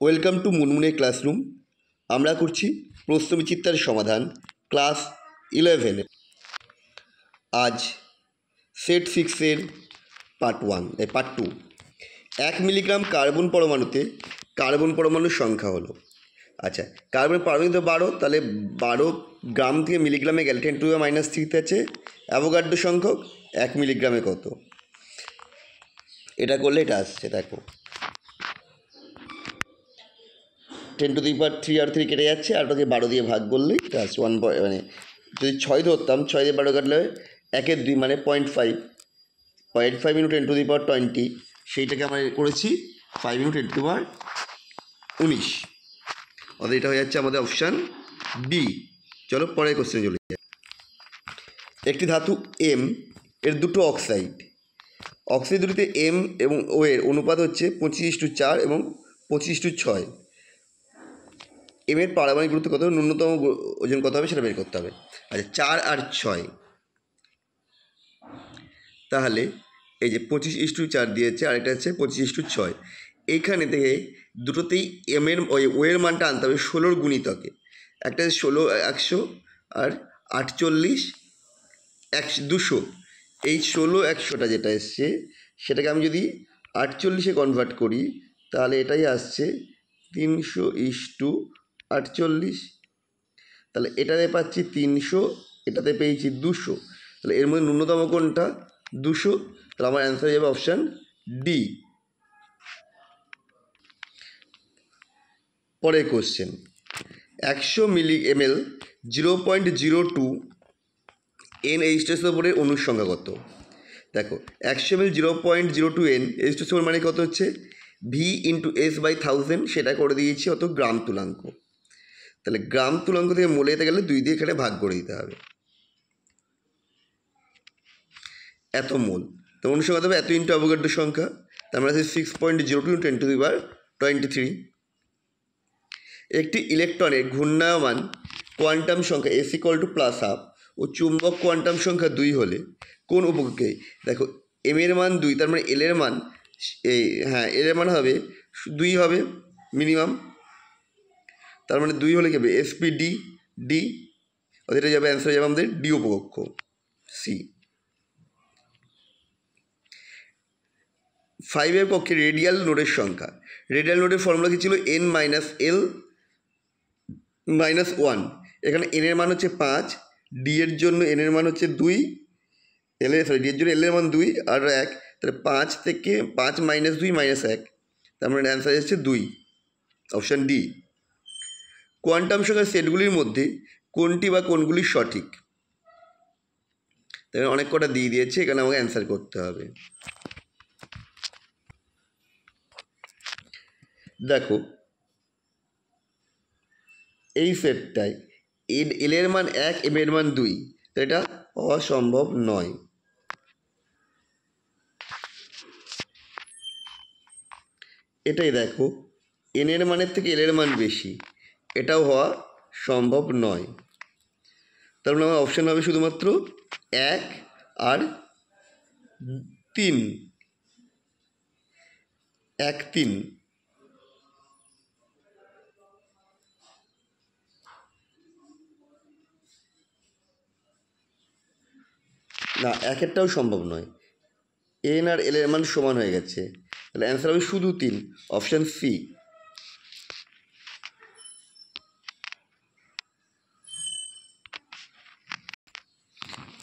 Welcome to মুনমুনের classroom. আমরা করছি প্রশ্নবিচিত্রার সমাধান ক্লাস 11। আজ সেট 6-এর পার্ট 2। 1 মিলিগ্রাম কার্বন পরমাণুতে কার্বন পরমাণুর সংখ্যা হলো। আচ্ছা, কার্বন পরমাণু তো 12, তাহলে 12 গ্রাম থেকে মিলিগ্রামে গেলে 10⁻³ আছে। অ্যাভোগাড্রো সংখ্যক 1 মিলিগ্রামে কত? এটা করলে এটা আসছে, দেখো 10⁻³ আর 3 কেটে যাচ্ছে, আর ওটাকে 12 দিয়ে ভাগ করলেই এটা আসছে 1, মানে যদি 6 ধরতাম, 6 দিয়ে 12 কাটলে 1-এর 2 মানে 0.5 × 10⁻20, সেইটাকে আমরা করেছি 5 × 10⁻19। অর্থাৎ এটা হয়ে যাচ্ছে আমাদের অপশান বি। চলো পরের কোশ্চেনে চলে যাই। একটি ধাতু এম এর দুটো অক্সাইড দুটিতে এম এবং ও এর অনুপাত হচ্ছে 25:4 এবং 25:6। এম এর পারমাণবিক গুরুত্ব কত, ন্যূনতম ওজন কত হবে সেটা বের করতে হবে। আচ্ছা, 4 আর 6, তাহলে এই যে 25:4 দিয়েছে, আরেকটা হচ্ছে 25:6। এইখানে থেকে দুটোতেই এম এর ও এর মানটা আনতে হবে 16-র গুণিতকে। একটা 16 100 আর 48 200। এই 16 100টা যেটা এসছে সেটাকে আমি যদি 48-এ কনভার্ট করি তাহলে এটাই আসছে 300:48। তাহলে এটাতে পাচ্ছি 300, এটাতে পেয়েছি 200। তাহলে এর মধ্যে ন্যূনতম কোনটা? 200। তাহলে আমার অ্যান্সার যাবে অপশান ডি। পরের কোশ্চেন, 100 ml 0.02 NH2 উপরে অণুর সংখ্যা কত? দেখো 100 ml 0.02 NH2 মানে কত হচ্ছে V/S/1000, সেটা করে দিয়েছি অত গ্রাম তুলাঙ্ক। তাহলে গ্রাম তুলাঙ্ক থেকে মোলে যেতে গেলে 2 দিয়ে এখানে ভাগ করে দিতে হবে। এত মোল, তো অণুর সংখ্যা দেবে এত ইন্টু অ্যাভোগাড্রো সংখ্যা, তার মানে 6.02 × 10⁻23। একটি ইলেকট্রনের ঘূর্ণায়মান কোয়ান্টাম সংখ্যা S = +½ ও চুম্বক কোয়ান্টাম সংখ্যা 2 হলে কোন উপগ্রহকে? দেখো এম এর মান 2, তার মানে এল এর মান এল এর মান হবে 2 হবে মিনিমাম। তার মানে 2 হলে কি হবে? SPD D. এটা যাবে অ্যান্সার যাবে আমাদের ডি উপকক্ষ, সি। 5-এর পক্ষে রেডিয়াল নোডের সংখ্যা। রেডিয়াল নোডের ফর্মুলা কি ছিল? n-l-1। এখানে n এর মান হচ্ছে 5, ডি এর জন্য n এর মান হচ্ছে 2, ডি এর জন্য l এর মান 2 আর 1, তাহলে 5 থেকে 5 - 2 - 1, তার মানে অ্যান্সার হচ্ছে 2, অপশান ডি। কোয়ান্টাম সংখ্যার সেটগুলির মধ্যে কোনটি বা কোনগুলি সঠিক? তাহলে অনেক কটা দিয়ে দিয়েছে, এখানে আমাকে অ্যান্সার করতে হবে। দেখো এই সেটটায় এল এর মান 1, এম এর মান 2, তো এটা অসম্ভব নয়। এটাই দেখো এন এর মানের থেকে এল এর মান বেশি, এটাও হওয়া সম্ভব নয়। তার মানে আমার অপশান হবে শুধুমাত্র 1 আর 3, 1 3। না, 1-এরটাও সম্ভব নয়, এন আর এল এর মান সমান হয়ে গেছে, তাহলে অ্যান্সার হবে শুধু 3, অপশান সি।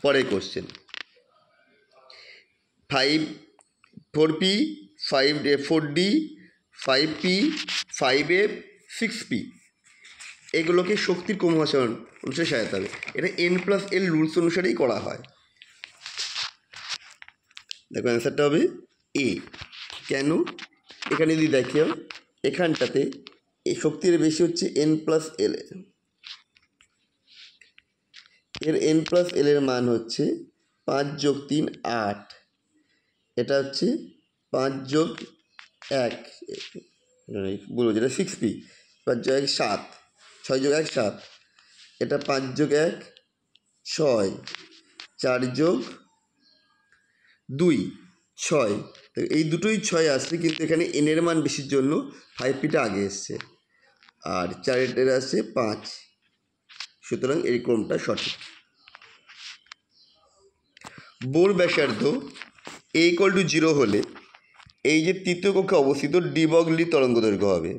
পরের question, 4p 4d 5p 5f 6p এগুলোকে শক্তির ক্রমভাষণ অনুসারে সাজাতে হবে। এটা n+l রুলস অনুসারেই করা হয়। দেখো অ্যান্সারটা হবে এ। কেন? এখানে যদি দেখো এখানটাতে এই শক্তির বেশি হচ্ছে n+l, এর n+l এর মান হচ্ছে 5 + 3 8, এটা হচ্ছে 5 + 1 বলবো যেটা 6p, 5 + 1 7, 6 + 1 7, এটা 5 + 1 6, 4 + 2 ছয়, তো এই দুটোই ছয় আসছে, কিন্তু এখানে এনের মান বেশির জন্য 5p আগে এসছে, আর 4 আসছে 5, সুতরাং এই ক্রমটা সঠিক। বোর ব্যাসার্ধ a=0 হলে এই যে তৃতীয় কক্ষে অবস্থিত ডি বগলি তরঙ্গ দৈর্ঘ্য হবে।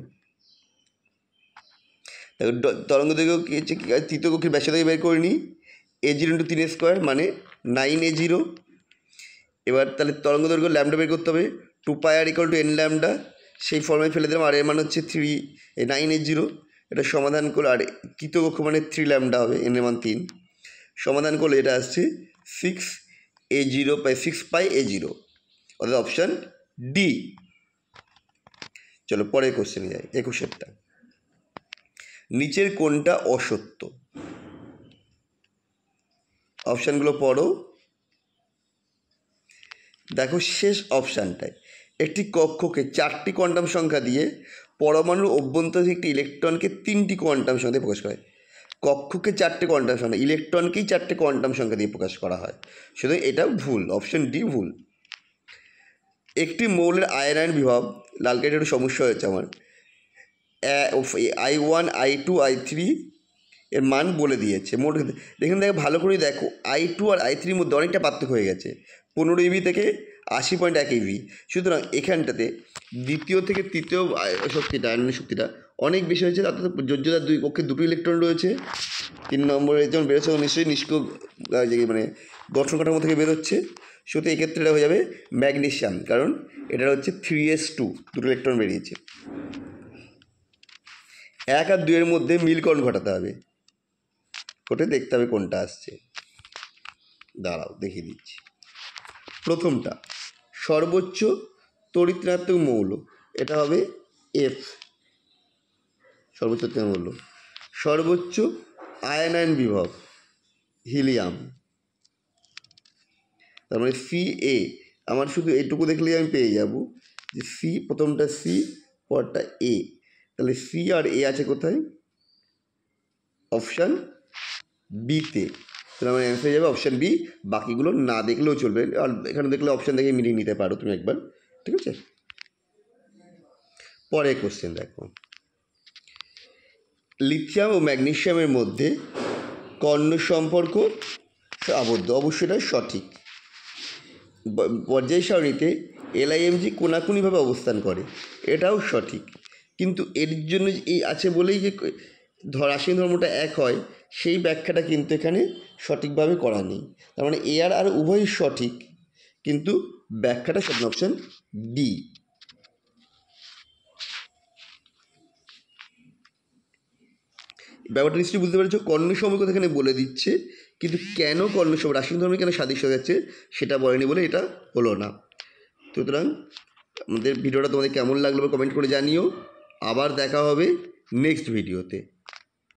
তরঙ্গ দৈর্ঘ্য কি হচ্ছে, তৃতীয় কক্ষের ব্যাসার্ধ বের করে নিই, a0 × 3a² মানে 9a0। এবার তাহলে তরঙ্গ দৈর্ঘ্য ল্যামডা বের করতে হবে, 2πr = n ল্যামডা, সেই ফর্মে ফেলে দিলাম, আর এর মান হচ্ছে 9a0। এটা সমাধান করলে, আর তৃতীয় কক্ষ মানে 3 ল্যামডা হবে, n এর মান 3, সমাধান করলে এটা আসছে 6πa0, অর্থাৎ অপশান ডি। চলো পরের কোশ্চেনে যাই, 21টা। নিচের কোনটা অসত্য? অপশানগুলো পড়ো। দেখো শেষ অপশানটায় একটি কক্ষকে 4টি কোয়ান্টাম সংখ্যা দিয়ে পরমাণুর অভ্যন্তরে একটি ইলেকট্রনকে 3টি কোয়ান্টাম সংখ্যা দিয়ে প্রকাশ করা হয়। কক্ষকে 4টে কোয়ান্টাম সংখ্যা, ইলেকট্রনকেই 4টে কোয়ান্টাম সংখ্যা দিয়ে প্রকাশ করা হয়, সুতরাং এটা ভুল, অপশান ডি ভুল। একটি মৌলের আয়নায়ন বিভব, লাল কালিতে একটু সমস্যা হয়েছে আমার, I1 I2 I3 এর মান বলে দিয়েছে। মোট দেখুন, দেখো ভালো করে দেখো, I2 আর I3-র মধ্যে অনেকটা পার্থক্য হয়ে গেছে, 15 eV থেকে 80.1 eV। সুতরাং এখানটাতে দ্বিতীয় থেকে তৃতীয় শক্তিটা, আয়নের শক্তিটা অনেক বেশি হয়েছে, অর্থাৎ যোজ্যতার দুই কক্ষে দুটো ইলেকট্রন রয়েছে। 3 নম্বরে যেমন বেরোচ্ছে নিশ্চয়ই নিষ্ক্রিয় মানে গঠন কাঠামো থেকে বেরোচ্ছে, সুতরাং এক্ষেত্রে এটা হয়ে যাবে ম্যাগনেসিয়াম, কারণ এটা হচ্ছে 3s2, দুটো ইলেকট্রন বেরিয়েছে। 1 আর 2 এর মধ্যে মিলকরণ ঘটাতে হবে, ওটা দেখতে হবে কোনটা আসছে, দাঁড়াও দেখিয়ে দিচ্ছি। প্রথমটা সর্বোচ্চ তড়িৎ-ঋণাত্মক মৌল, এটা হবে F, সর্বোচ্চ তড়িৎ মৌল। সর্বোচ্চ আয়নায়ন বিভব হিলিয়াম, তার মানে Ca। আমার শুধু এইটুকু দেখলেই আমি পেয়ে যাব যে সি, প্রথমটা সি, পরটা এ, তাহলে সি আর এ আছে কোথায়? অপশান বিতে। তাহলে আমার অ্যান্সার হয়ে যাবে অপশান বি, বাকিগুলো না দেখলেও চলবে, আর এখানে দেখলে অপশান দেখে মিলিয়ে নিতে পারো তুমি একবার, ঠিক আছে? পরে কোশ্চেন দেখো, লিথিয়াম ও ম্যাগনেসিয়ামের মধ্যে কর্ণ সম্পর্ক আবদ্ধ, অবশ্যই এটা সঠিক। পর্যায় সারণীতে LIMG কোনাকুনিভাবে অবস্থান করে, এটাও সঠিক, কিন্তু এর জন্য এই আছে বলেই যে রাসায়নিক ধর্মটা এক হয়, সেই ব্যাখ্যাটা কিন্তু এখানে সঠিকভাবে করা নেই। তার মানে এ আর উভয়ই সঠিক, কিন্তু ব্যাখ্যাটা সঠিক, অপশান ডি। ব্যাপারটা নিশ্চয়ই বুঝতে পেরেছ, কর্ণ সম্পর্ক এখানে বলে দিচ্ছে, কিন্তু কেন কর্ণ সম্পর্ক, রাসায়নিক ধর্মে কেন সাদৃশ্য হয়ে যাচ্ছে সেটা বলেনি বলে এটা হলো না। সুতরাং আমাদের ভিডিওটা তোমাদের কেমন লাগলো কমেন্ট করে জানিও। আবার দেখা হবে নেক্সট ভিডিওতে।